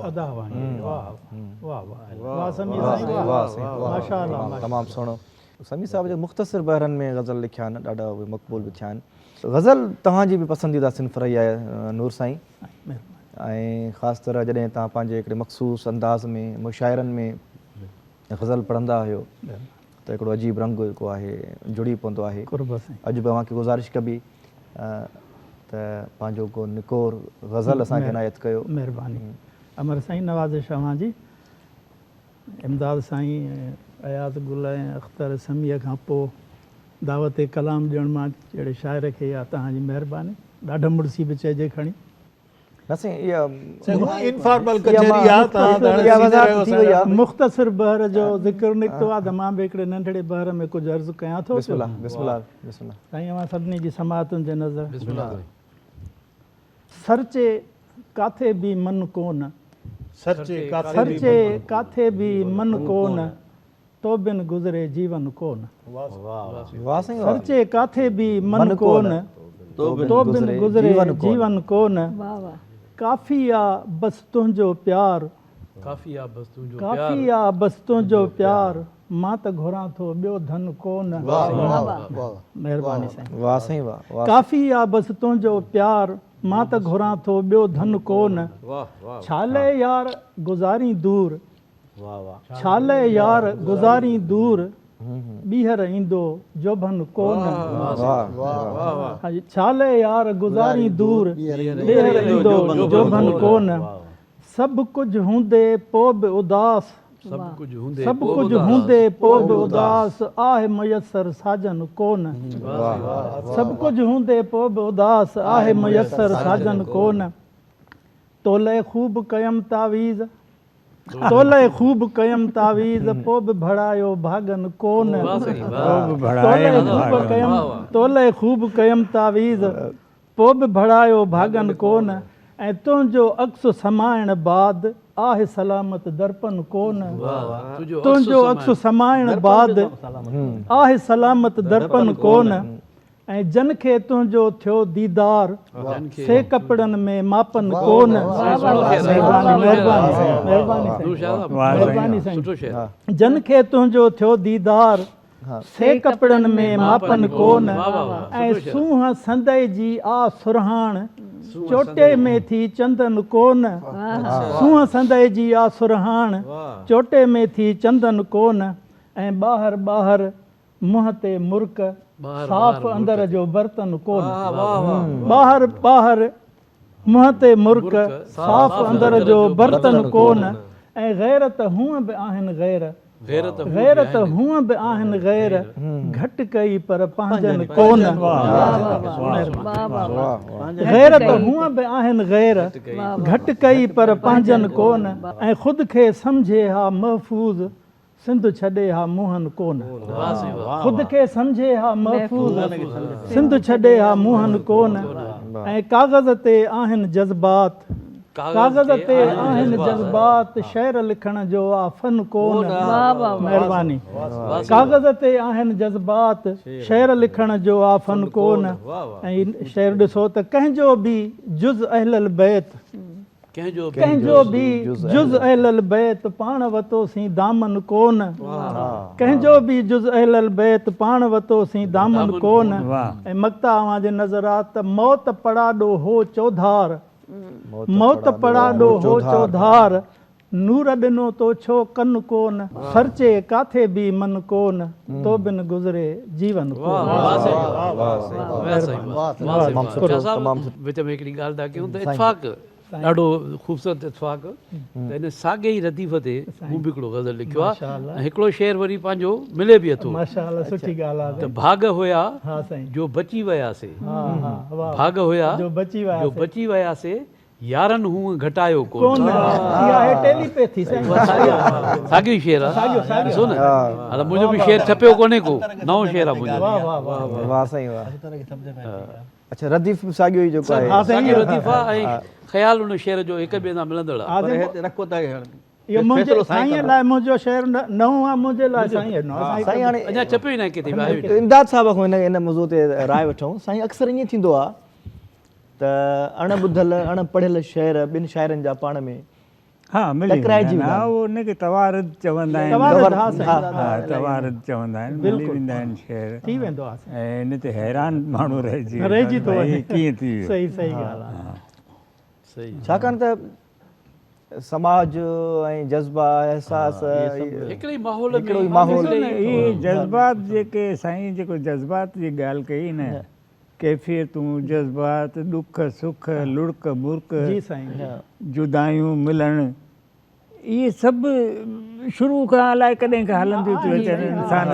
तमामु सुहिणो समी साहिब जे मुख़्तसिर बहरनि में गज़ल लिखिया आहिनि ॾाढा उहे मक़बूल बि थिया आहिनि गज़ल तव्हांजी बि पसंदीदा सिंफ़ रही आहे नूर साईं ऐं ख़ासि तरह जॾहिं तव्हां पंहिंजे हिकिड़े मख़सूस अंदाज़ में मुशाइरनि में गज़ल पढ़ंदा हुयो त हिकिड़ो अजीब रंग जेको आहे जुड़ी पवंदो आहे अॼु बि तव्हांखे गुज़ारिश कबी त पंहिंजो को निकोर गज़ल असांखे इनायत कयो महिरबानी अमर साईं नवाज़िश अव्हां जी इमदाद साईं अयात गुल ऐं अख़्तर समीअ खां पोइ दावत कलाम ॾियण मां जहिड़े शाइर खे या तव्हांजी महिरबानी ॾाढा मुड़सी बि चइजे खणी न साईं इहा इनफॉर्मल कचहरी आहे, तव्हां त हाणे इहा सीनियर वज़ाहत आहियो थी असांजा। वई आहे। मुख़्तसिर बहर जो ज़िक्र निकितो आहे त मां बि हिकिड़े नंढड़े बहर में कुझु अर्ज़ु कयां थो। बिस्मिल्लाह बिस्मिल्लाह बिस्मिल्लाह। साईं अवां सभिनी जी समातुनि जे नज़र सरचे काथे बि मन कोन, सचे सरचे काथे बि मन कोन, तो बिन गुज़रे जीवन कोन। वाह साईं वाह। सरचे काथे बि मन कोन, तो बिन गुज़रे जीवन कोन। वाह वाह। काफ़ी आहे बस तुंहिंजो प्यार, काफ़ी आहे बस तुंहिंजो काफ़ी आहे बस तुंहिंजो प्यार, मां त घुरां थो ॿियो धन कोन। महिरबानी साईं। वाह साईं वाह वाह। काफ़ी आहे बस तुंहिंजो प्यार, मां त घुरां थो ॿियो धन कोन। छाले यार गुज़ारी दूर, छाले यार गुज़ारी दूर, ॿीहर ईंदो जोभन कोन। छाले यार गुज़ारी दूर, ॿीहर ईंदो जोभन कोन। सभु कुझु हूंदे पोइ बि उदास, सभु कुझु हूंदे सभु कुझु हूंदे पोइ बि उदास, आहे मुयसर साजन कोन। सभु कुझु हूंदे पोइ बि उदास, आहे मुयसर साजन कोन। तोले ख़ूब कयम तावीज़, तोले ख़ूब कयम तावीज़, पोइ बि भड़ायो भागन कोन। तोले ख़ूब कयम तावीज़, पोइ बि भड़ायो भागन कोन। ऐं तुंहिंजो अक्स समाइण बाद, आहे सलामत दर्पण कोन। तुंहिंजो अक्स समाइण बाद, आहे सलामत दर्पण कोन। ऐं जन खे तुंहिंजो थियो दीदार, से कपिड़नि में मापन कोन। महिरबानी साईं। जन खे तुंहिंजो थियो दीदार, से कपिड़नि में मापन कोन। ऐं सूंहं संदे जी आ सुरहाण, चोटे में थी चंदन कोन। सूंहं संदे जी आ सुरहाण, चोटे में थी चंदन कोन। ऐं ॿाहिरि ॿाहिरि मुंहं ते मुर्क, साफ़ अंदर जो बर्तन कोन। ॿाहिरि ॿाहिरि मुंहं ते मुर्क, साफ़ अंदर जो बर्तन कोन। ऐं गैरत हूअं बि आहिनि गैर, गैरत हूअं बि आहिनि गैर, घटि कई पर पंहिंजनि कोन। गैरत हूअं बि आहिनि गैर, घटि कई पर पंहिंजनि कोन। ऐं ख़ुदि खे सम्झे हा महफ़ूज़, सिंध छॾे हा मुंहनि कोन। ख़ुदि खे सम्झे हा महफ़ूज़, सिंध छॾे हा मुंहनि कोन। ऐं काग़ज़ ते आहिनि जज़्बात, काग़ज़ ते आहिनि जज़्बात, शेर लिखण जो आहे फन कोन। महिरबानी। काग़ज़ ते आहिनि जज़्बात, शेर लिखण जो आहे फन कोन। ऐं शेर ॾिसो त कंहिंजो बि जुज़ अहलल बैत, कंहिंजो बि जुज़ अहलल बैत, पाण वरितोसीं दामन कोन। कंहिंजो बि जुज़ अहलल बैत, पाण वरितोसीं दामन कोन। ऐं मक्ता अवां जे नज़रात, मौत पड़ाॾो हो चौधार, मौत पड़ाॾो हो चौधार, नूर ॾिनो तो छो कन कोन। सरचे काथे बि मन कोन, तो बिन गुज़रे जीवन कोन। विच में हिकिड़ी ॻाल्हि था कयूं त इतफ़ाक़ ॾाढो ख़ूबसूरत इतफ़ाक़। त हिन साॻे ई रतीफ़ ते मूं बि हिकिड़ो गज़ल लिखियो आहे। ऐं हिकिड़ो शेर वरी पंहिंजो मिले बि थो। माशाअल्लाह, सुठी ॻाल्हि आहे। त भाग हुया हा साईं। जो बची वियासीं, वाह। भाग हुया जो बची जो बची वियासीं, यारनि हूअं घटायो कोन। कोन। इहा आहे टेलीपैथी साईं। साॻियो शेर आहे, ॾिसो न। हाणे मुंहिंजो बि शेर छपियो कोन्हे को, नओं शेर आहे मुंहिंजो। वाह वाह वाह वाह साईं वाह। अच्छा रदीफ़ साॻियो ई जेको आहे, साॻियो रतीफ़ आहे। ऐं ख़्याल उन शेर जो हिक ॿिए सां मिलंदड़ आहे। रखो था इहो मुंहिंजे साईं लाइ मुंहिंजो शेर नओं आहे, मुंहिंजे लाइ साईं साईं हाणे अञा छपियो ई न किथे। इमदाद साहिब खां हिन मौज़ूअ ते राय वठूं। साईं अक्सर ईअं थींदो आहे त अणॿुधल अणपढ़ियल शेर ॿिनि शाइरनि जा पाण में टकराइजी वेंदा आहिनि। उनखे तवारद चवंदा आहिनि। तवारद चवंदा आहिनि, मिली वेंदा आहिनि शेर, थी वेंदो आहे। ऐं इन ते हैरान माण्हू रहिजी थो वञे, कीअं थी वियो। सही सही ॻाल्हि आहे। सही। छाकाणि त समाज ऐं जज़्बा एहसास हिकिड़े माहौल में इहे जज़्बात जेके साईं, जेको जज़्बात जी ॻाल्हि कई न, कैफ़ियतूं, जज़्बात, ॾुख सुख, लुड़क मुर्क, जी साईं, जुदायूं मिलणु, इहे सभु शुरू खां अलाए कॾहिं खां हलंदियूं थियूं अचनि इंसान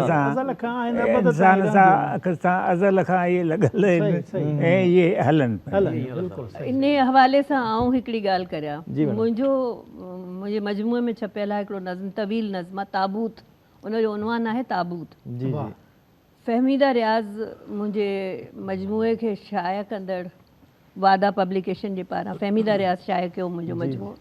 सां अख सां अज़ल खां इहे लॻल आहिनि ऐं इहे हलनि पिया। इन हवाले सां आऊं हिकिड़ी ॻाल्हि करियां। मुंहिंजे मजमूए में छपियल आहे हिकिड़ो नज़्म, तवील नज़्म आहे, ताबूत। उनजो उनवान आहे ताबूत। फ़हमीदा रियाज़ मुंहिंजे मजमूए खे शाया कंदड़ वादा पब्लिकेशन जे पारां फ़हमीदा रियाज़ शाया कयो मुंहिंजो मजमूओ,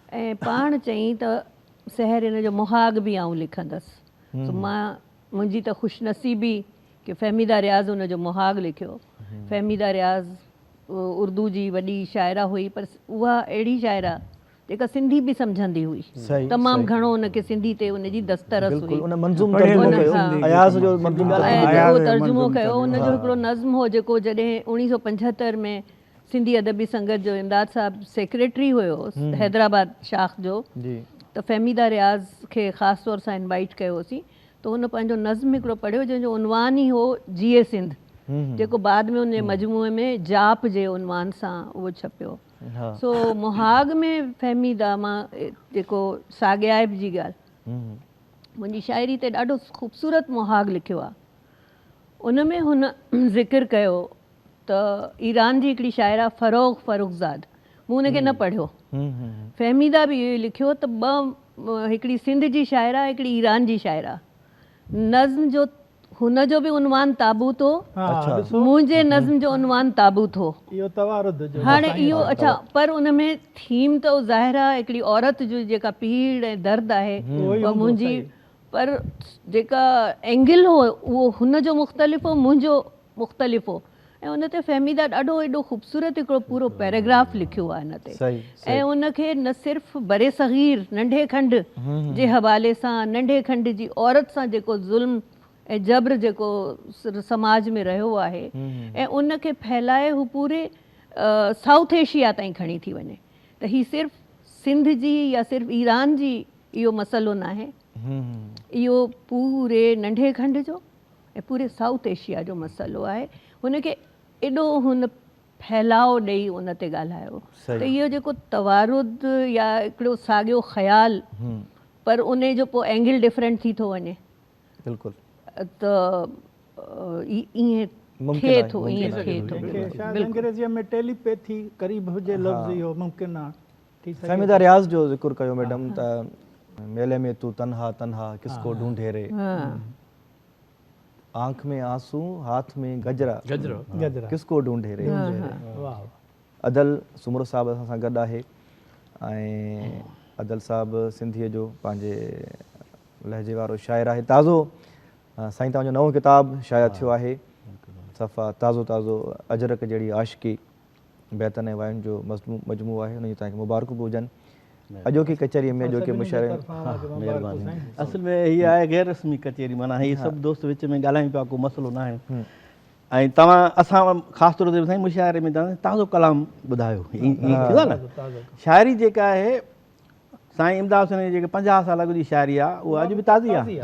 ऐं पाण चई त सहर इन जो मुहाग बि आऊं लिखंदसि। सो मुंहिंजी त ख़ुशनसीबी कि फ़हमीदा रियाज़ उन जो मुहाग लिखियो। फ़हमीदा रियाज़ उर्दू जी वॾी शाइरा हुई, पर उहा अहिड़ी शाइरा जेका सिंधी बि सम्झंदी हुई। तमामु घणो उनखे सिंधी ते उनजी दस्तरस हुई। उहो तर्जुमो कयो। उनजो हिकिड़ो नज़्म हो जेको जॾहिं 1975 में सिंधी अदबी संगत जो इमदाद साहब सेक्रेटरी हुयो हैदराबाद शाख जो, त फ़हमीदा रियाज़ खे ख़ासि तौर सां इनवाइट कयोसीं। त हुन पंहिंजो नज़्म हिकिड़ो पढ़ियो जंहिंजो उनवान ई हो जिए सिंध, जेको बाद में उन मजमूए में जाप जे उनवान सां उहो छपियो। सो मुहाग में फ़हमीदा मां जेको साॻियाब जी ॻाल्हि, मुंहिंजी शाइरी ते ॾाढो ख़ूबसूरत मुहाग लिखियो आहे। उन में हुन ज़िक्र कयो त ईरान जी हिकिड़ी शाइरा फ़रुख़ज़ाद, मूं उनखे न पढ़ियो। फ़हमीदा बि इहो ई लिखियो त हिकिड़ी सिंध जी शाइरा, हिकिड़ी ईरान जी शाइरा। नज़्म जो हुनजो बि उनवान ताबूत हो, मुंहिंजे नज़्म जो उनवान ताबूत हो। हाणे इहो अच्छा, पर उन में थीम त ज़ाहिर आहे हिकिड़ी औरत जो जेका पीड़ ऐं दर्द आहे मुंहिंजी, पर जेका एंगल हो उहो हुनजो मुख़्तलिफ़ हो, मुंहिंजो मुख़्तलिफ़ हो। ऐं उन ते फ़हमीदा ॾाढो एॾो ख़ूबसूरत हिकिड़ो पूरो पैराग्राफ लिखियो आहे हिन ते। ऐं उनखे न सिर्फ़ु बरे सग़ीर नंढे खंड जे हवाले सां, नंढे खंड जी औरत सां जेको ज़ुल्म ऐं जबर जेको समाज में रहियो आहे, ऐं उनखे फैलाए हू पूरे साउथ एशिया ताईं खणी थी वञे। त हीअ सिर्फ़ु सिंध जी या सिर्फ़ु ईरान जी इहो मसइलो न आहे, इहो पूरे नंढे खंड जो ऐं पूरे साउथ एशिया जो मसइलो आहे। हुनखे एॾो हुन फैलाव ॾेई उन ते ॻाल्हायो। त इहो जेको तवारुद या हिकिड़ो साॻियो ख़्याल, पर उन जो पोइ एंगल डिफरेंट थी थो वञे, बिल्कुलु, त ईअं थिए थो, ईअं थिए थो। अंग्रेज़ीअ में टेलीपैथी क़रीब हुजे लफ़्ज़ इहो मुमकिन आहे। फ़हमीदा रियाज़ जो ज़िक्र कयो मैडम, त मेले में तू तन्हा तन्हा किसको ढूंढे रे, आंख में आंसू हाथ में गजरा किसको ढूंढे रे। अदल सुमरो साहब असां सां गॾु आहे, ऐं अदल साहब सिंधीअ जो पंहिंजे लहजे वारो शाइर आहे। ताज़ो साईं तव्हांजो नओं किताबु शाया थियो आहे, सफ़ा ताज़ो ताज़ो अजरक जहिड़ी आशिकी, बैतन ऐं वायुनि जो मजमू आहे। उनजी तव्हांखे मुबारकूं बि हुजनि। अॼोकी कचहरीअ में अॼोके मुशाइरे, महिरबानी। असल में हीअ आहे गैर रस्मी कचहरी, माना हीअ सभु दोस्त विच में ॻाल्हायूं पिया, को मसइलो न आहे। ऐं तव्हां असां ख़ासि तौर ते साईं मुशाइरे में तव्हां ताज़ो कलाम ॿुधायो, ईअं थींदो आहे न। शाइरी जेका आहे साईं इमदाद हुसैन जी जेके 50 साल अॻु जी शाइरी आहे, उहा अॼु बि ताज़ी आहे।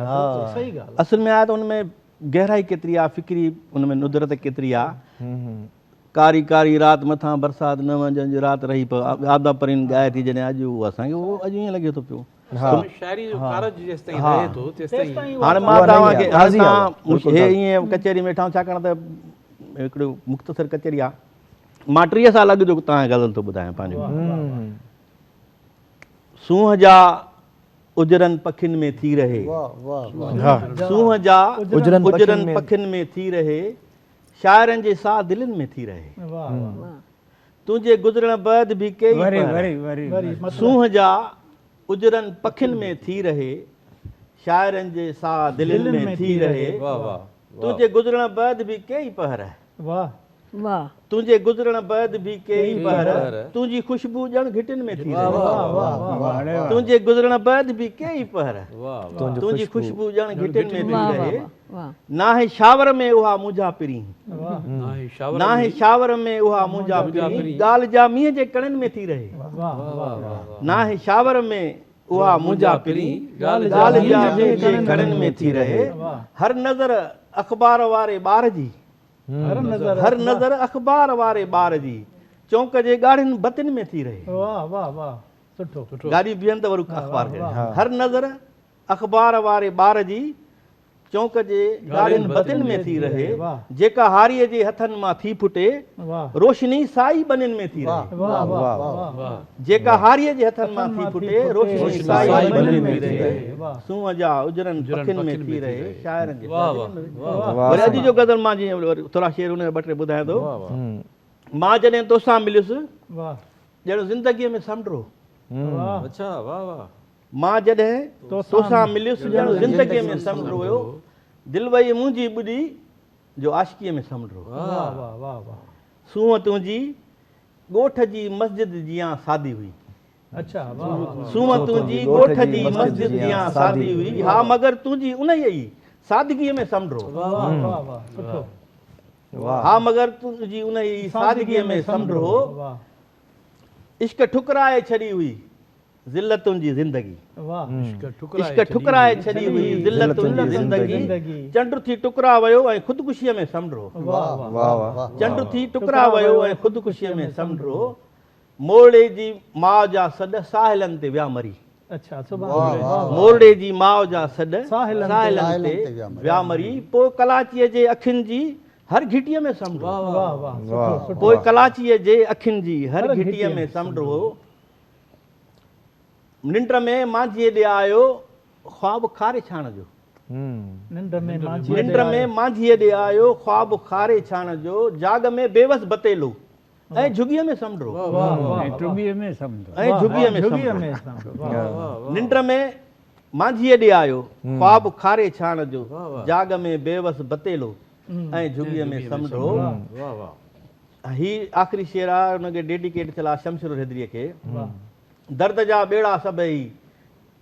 असल में आहे त उनमें गहराई केतिरी आहे, फ़िक्री उनमें नुदरत केतिरी आहे। कारी कारी राति मथां बरसाति न वञनि राति रही पियो, आदा परिन ॻाए थी जॾहिं अॼु उहो असांखे उहो अॼु ईअं लॻे थो पियो। हाणे मां तव्हांखे हे ईअं कचहरी में वेठा, छाकाणि त हिकिड़ो मुख़्तसर कचहरी आहे। मां 30 साल अॻु जो तव्हांखे गज़ल थो ॿुधायां पंहिंजो। सूंहं जा उजरनि पखियुनि में थी रहे, सूंहं जा उजरनि पखियुनि में थी रहे, शाइरनि जे साह दिलनि में थी रहे। तुंहिंजे गुज़रण बैदि बि कई, सूंहं जा उजरनि पखियुनि में थी रहे, शाइरनि जे साह दिलनि में थी रहे। तुंहिंजे गुज़रण बैदि बि कई पहर, तुंहिंजे गुज़रण बैदि बि कई पहर, तुंहिंजी ख़ुशबू ॼण घिटियुनि में थी रहे। तुंहिंजे गुज़रण बैदि बि कई पहर, तुंहिंजी ख़ुशबू ॼण घिटियुनि में थी रहे। नाहे शावर में उहा मुंहिंजा पिरी, नाहे शावर में उहा मुंहिंजा पिरी, ॻाल्हि जा मींहं जे कणनि में थी रहे। नाहे शावर में उहा मुंहिंजा पिरी, ॻाल्हि जा मींहं जे कणनि में थी रहे। हर नज़र अख़बार वारे ॿार जी, हर नज़र अख़बार वारे ॿार जी, चौंक जे ॻाढ़ियुनि बतियुनि में थी रहे। गाॾी बीहनि त वरी अख़बार खे हर नज़र अख़बार वारे ॿार जी चौंक जे गाॾियुनि बतियुनि में थी रहे जेका हारीअ जे हथनि मां थी फुटे रोशनी साई बनियुनि में थी रहे जेका हारीअ जे हथनि मां थी फुटे रोशनी साई बनियुनि में थी रहे सूंहं जा उजरनि पखियुनि में थी रहे शाइरनि जे वरी अॼु जो गज़ल मां जीअं थोरा शेर उन ॿ टे ॿुधायां थो मां जॾहिं तोसां मिलियुसि ॼण ज़िंदगीअ में समुंड हो अच्छा वाह वाह मां जॾहिं तोसां मिलियुसि ॼण ज़िंदगीअ में समुंड हुयो दिलि वई मुंहिंजी ॿुधी जो आशिकीअ में समुंड हो सूंहं तुंहिंजी ॻोठ जी मस्जिद जियां सादी हुई सूंहं तुंहिंजी ॻोठ जी मस्जिद जियां सादी हुई हा मगर तुंहिंजी उन ई सादगीअ में समुंड हो हा मगर तुंहिंजी उन ई सादगीअ में समुंड हो इश्क ठुकराए छॾी हुई ज़िल्लत तुंहिंजी ज़िंदगी इश्क ठुकराए छॾी हुई ज़िल्लत तुंहिंजी ज़िंदगी चंड थी टुकरा वियो ऐं ख़ुदकुशीअ में समुंड हो चंड थी टुकरा वियो ऐं ख़ुदकुशीअ में समुंड हो मोरड़े जी माउ जा सॾ साहिलनि ते विया मरी मोरड़े जी माउ जा सॾ साहिलनि ते विया मरी पोइ कलाचीअ जे अखियुनि जी हर घिटीअ में समुंड हो पोइ कलाचीअ जे अखियुनि जी हर घिटीअ में समुंड हो निंड में मांझीअ ॾे आयो ख्वाब खारे छाण जो निंड में मांझीअ ॾे आयो ख्वाब खारे छाण जो जाग में बेवस बतेलो ऐं झुगीअ में समुंड हो ऐं झुगीअ में निंड में मांझीअ ॾे आयो ख्वाब खारे छाण जो जाग में बेवस बतेलो ऐं झुगीअ में समुंड हो ही आख़िरी शेर आहे हुनखे डेडिकेट थियल आहे शमशेर हैदरीअ खे दर्द जा ॿेड़ा सभई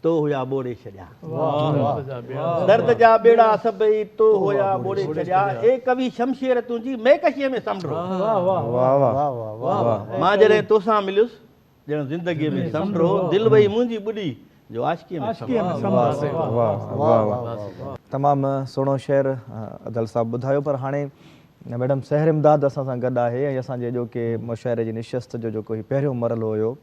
तो हुया ॿोड़े छॾिया दर्द जा ॿेड़ा सभई तो हुया ॿोड़े छॾिया ए कवि शमशेर तुंहिंजी मेकशीअ में समुंड हो मां जॾहिं तोसां मिलियुसि ॼण ज़िंदगीअ में समुंड हो दिलि वई मुंहिंजी ॿुधी जो आशिकीअ में तमामु सुहिणो शेर अदल साहब ॿुधायो पर हाणे मैडम सहर इमदाद असां सां गॾु आहे ऐं असांजे जेके मुशाइरे जी निशस्त जो जेको ही पहिरियों मरहलो हुयो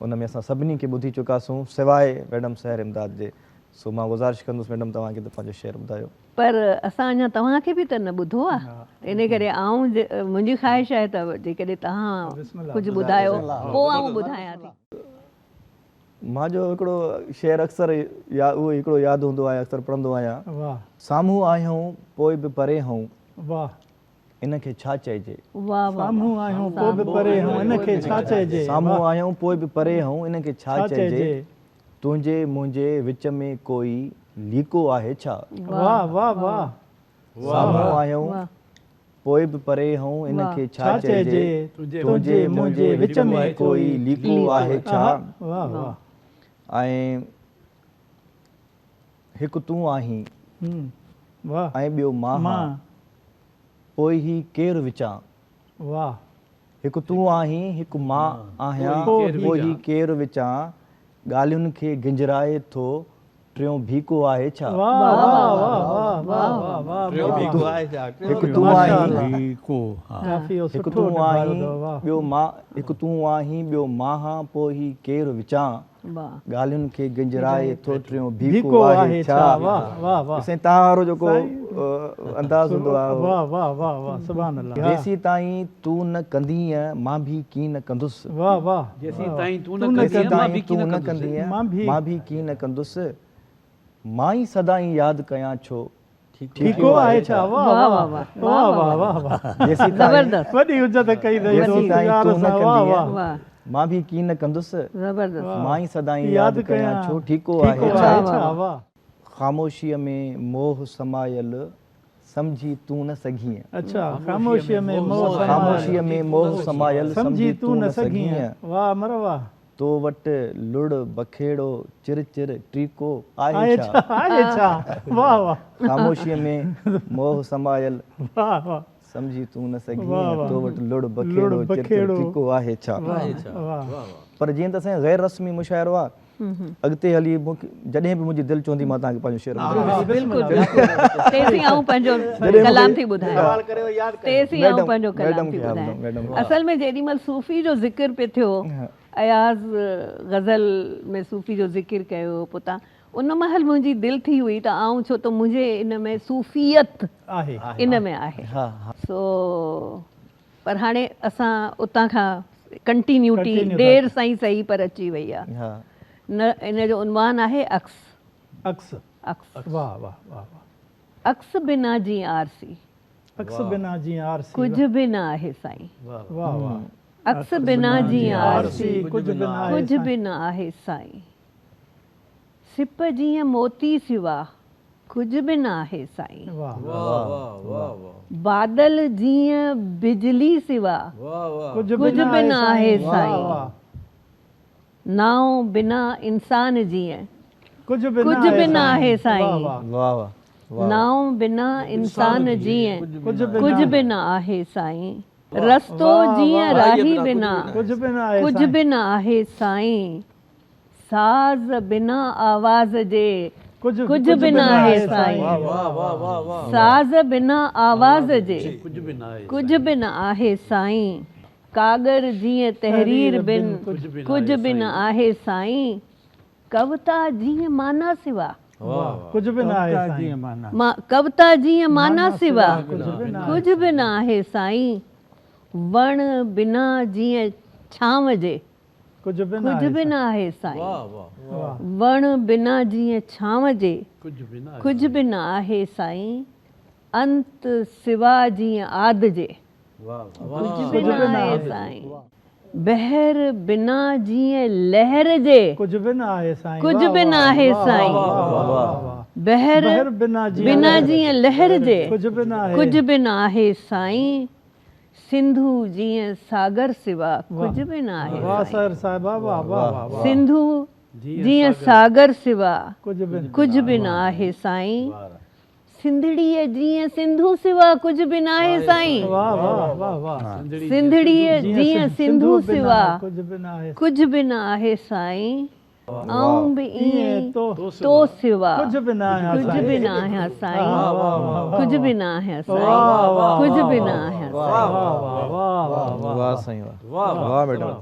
उन में असां सभिनी खे ॿुधी चुकासीं सवाइ मैडम सहर इमदाद जे सो मां गुज़ारिश कंदुसि मैडम तव्हांखे त पंहिंजो शेर ॿुधायो पर असां अञा तव्हांखे बि त न ॿुधो आहे इन करे मुंहिंजी ख़्वाहिश आहे त जेकॾहिं तव्हां कुझु ॿुधायो पोइ आउं ॿुधायां थी मुंहिंजो हिकिड़ो शेर अक्सर उहो हिकिड़ो यादि हूंदो आहे अक्सर पढ़ंदो आहियां साम्हूं आहियूं पोइ बि परे हूं इनखे छा चइजे साम्हूं आहियूं पोइ बि परे हूं इनखे छा चइजे साम्हूं आहियूं पोइ बि परे हूं इनखे छा चइजे तुंहिंजे मुंहिंजे विच में कोई लीको आहे छा साम्हूं आहियूं पोइ बि परे हूं इनखे छा चइजे तुंहिंजे मुंहिंजे विच में कोई लीको आहे छा ऐं हिकु तूं आहीं ऐं ॿियो मां पोइ ही केरु विचां हिकु तूं आहीं हिकु मां आहियां पोइ ही केरु विचां ॻाल्हियुनि खे गिंजराए थो टियों भीको आहे छा हिकु तूं आहीं ॿियो मां पोइ ही केरु विचां ॻाल्हियुनि खे गिंजराए थो टियों भीको आहे छा तव्हां वारो जेको अंदाज़ हूंदो आहे जेसीं ताईं तूं न कंदीअ मां बि कीअं न कंदुसि मां बि कीअं न कंदुसि मां ई सदाईं यादि कयां छो ठीको आहे छा मां बि कीअं न कंदुसि मां ई सदाईं यादि कयां छो ठीको आहे छा ख़ामोशीअ में मोह समायल समझी तूं न सघीअं ख़ामोशीअ में मोह समायल समझी तूं न सघीअं तो वटि लुड़ बखेड़ो चिर चिर टीको आहे छा ख़ामोशीअ में मोह समायल समझी तूं न सघीअं तो वटि लुड़ बखेड़ो चिर चिर टीको आहे छा पर जीअं त असांजो गैर रस्मी मुशाइरो आहे अॻिते हली जॾहिं बि मुंहिंजी दिलि चवंदी मां तव्हांखे पंहिंजो शेर असल में जेॾी महिल सूफ़ी जो ज़िक्र पियो थियो अयाज़ गज़ल में सूफ़ी जो ज़िक्र कयो पोइ तव्हां उन महिल मुंहिंजी दिलि थी हुई त आऊं छो त मुंहिंजे इन में सूफ़ियत आहे इन में आहे हा हा सो पर हाणे असां उतां खां कंटिन्यूटी देर सां ई सही पर अची वई आहे हा न इन जो उनवान आहे अक्स अक्स अक्स वाह वाह वाह वाह अक्स बिना जी आरसी अक्स बिना जीअं आरसी कुझु बि न आहे साईं वाह वाह अक्स बिना जी आरसी कुझु बि न आहे कुझु बि न आहे साईं सिप जीअं मोती सिवा कुझु बि न आहे साईं वाह बादल जीअं बिजली सिवा कुझु बि न आहे साईं नाव बिना इंसान जीअं कुझु बि न आहे साईं वाह वाह नाव बिना इंसान जीअं कुझु बि न आहे साईं रस्तो जीअं राही बिना कुझु बि न आहे कुझु बि न आहे साईं साज़ बिना आवाज़ जे कुझु बि न आहे साईं साज़ बिना आवाज़ जे कुझु बि न आहे साईं कागर जीअं तहरीर बिन कुझु बि न आहे साईं कविता जीअं माना सिवा कुझु बि न आहे साईं कविता जीअं माना सिवा कुझु बि न आहे साईं वण बिना जीअं छांव जे कुझु बि कुझु बि न आहे साईं वण बिना जीअं छांव जे कुझु बि न आहे साईं अंत सिवा जीअं आद जे कुझु बि न आहे साईं बहर बिना जीअं लहर जे कुझु बि न आहे साईं कुझु बि न आहे साईं बहर बिना बिना जीअं लहर जे कुझु बि न आहे कुझु बि न आहे साईं सिंधु जीअं सागर सिवा कुझु बि न आहे वाह सर साहिबा वाह वाह वाह सिंधु जीअं सागर सिवा कुझु बि कुझु बि न आहे साईं सिंधड़ीअ जीअं सिंधु सिवा कुझु बि न आहे साईं वाह वाह वाह वाह सिंधड़ीअ जीअं सिंधु सिवा कुझु बि न आहे कुझु बि न आहे साईं आऊं बि ईअं तो सिवा कुझु बि न आहे कुझु बि न आहियां साईं कुझु बि न आहियां साईं कुझु बि न आहियां साईं वाह वाह वाह वाह साईं वाह वाह मैडम